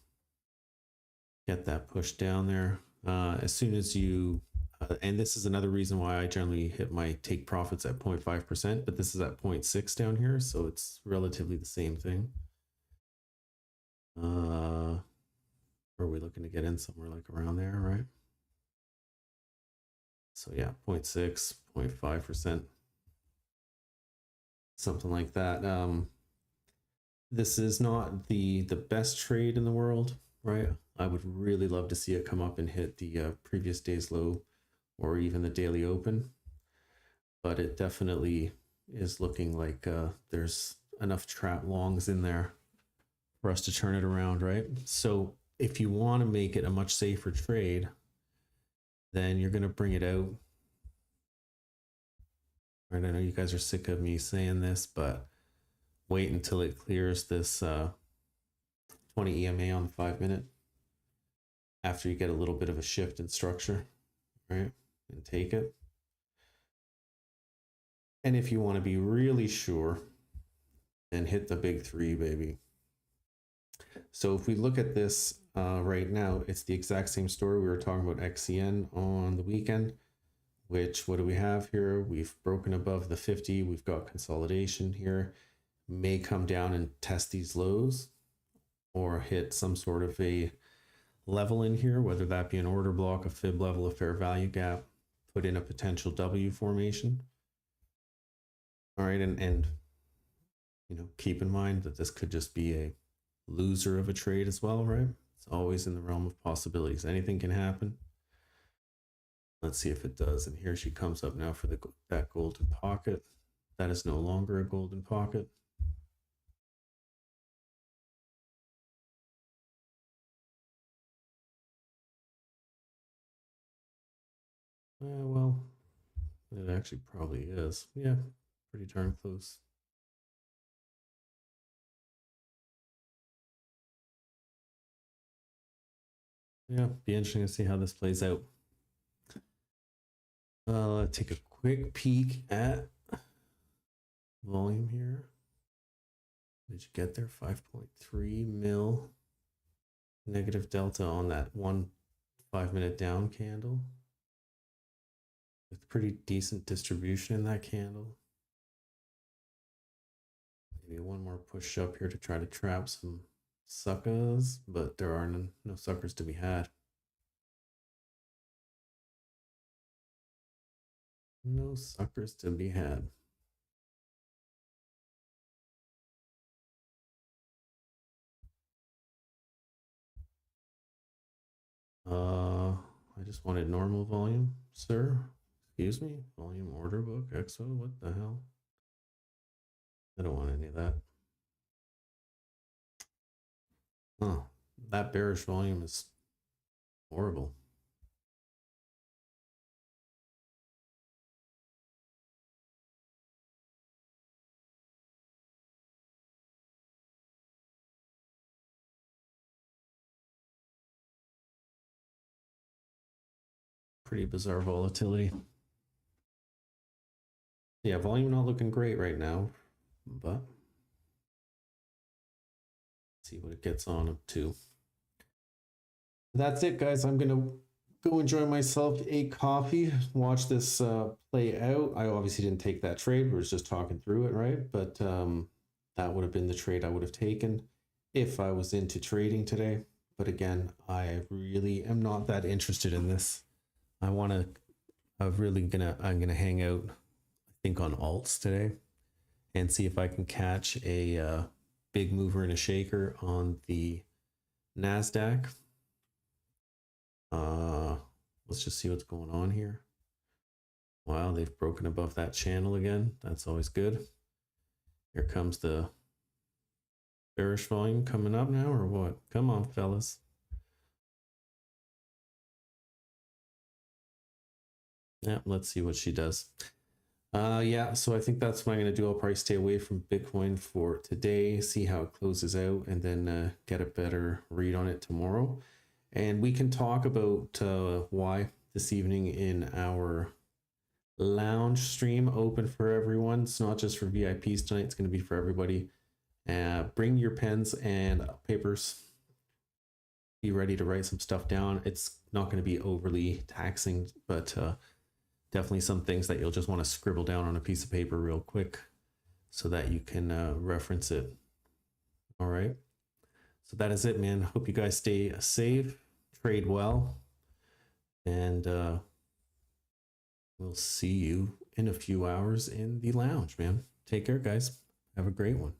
Get that push down there. As soon as you, and this is another reason why I generally hit my take profits at 0.5%, but this is at 0.6 down here, so it's relatively the same thing. Are we looking to get in somewhere like around there, right? So yeah, 0.6, 0.5%, something like that. This is not the best trade in the world, right? I would really love to see it come up and hit the previous day's low or even the daily open, but it definitely is looking like there's enough trap longs in there for us to turn it around, right? So if you want to make it a much safer trade, then you're going to bring it out. Right, I know you guys are sick of me saying this, but wait until it clears this 20 EMA on the 5-minute after you get a little bit of a shift in structure, right? And take it. And if you want to be really sure, then hit the big 3, baby. So if we look at this right now, it's the exact same story. We were talking about XCN on the weekend, which, what do we have here? We've broken above the 50. We've got consolidation here. May come down and test these lows or hit some sort of a level in here, whether that be an order block, a fib level, a fair value gap, put in a potential W formation. All right, and you know, keep in mind that this could just be a loser of a trade as well, right? It's always in the realm of possibilities. Anything can happen. Let's see if it does. And here she comes up now for that golden pocket. That is no longer a golden pocket. Well, it actually probably is. Yeah, pretty darn close. Yeah, be interesting to see how this plays out. Let's take a quick peek at volume here. Did you get there? 5.3 mil negative delta on that 1 5-minute down candle with pretty decent distribution in that candle. Maybe one more push up here to try to trap some suckers, but there are no suckers to be had. No suckers to be had. I just wanted normal volume, sir. Excuse me, volume order book, EXO, what the hell? I don't want any of that. Oh, that bearish volume is horrible. Pretty bizarre volatility. Yeah, volume not looking great right now, but see what it gets on up to. That's it, guys. I'm gonna go enjoy myself a coffee, watch this play out. I obviously didn't take that trade. We were just talking through it, right? But that would have been the trade I would have taken if I was into trading today. But again, I really am not that interested in this. I'm gonna hang out, I think, on alts today and see if I can catch a big mover and a shaker on the NASDAQ. Let's just see what's going on here. Wow, they've broken above that channel again. That's always good. Here comes the bearish volume coming up now, or what? Come on, fellas. Yeah, let's see what she does. Yeah, so I think that's what I'm going to do. I'll probably stay away from Bitcoin for today, see how it closes out, and then get a better read on it tomorrow. And we can talk about why this evening in our lounge stream, open for everyone. It's not just for VIPs tonight. It's going to be for everybody. Bring your pens and papers. Be ready to write some stuff down. It's not going to be overly taxing, but definitely some things that you'll just want to scribble down on a piece of paper real quick so that you can reference it. All right. So that is it, man. Hope you guys stay safe, trade well, and we'll see you in a few hours in the lounge, man. Take care, guys. Have a great one.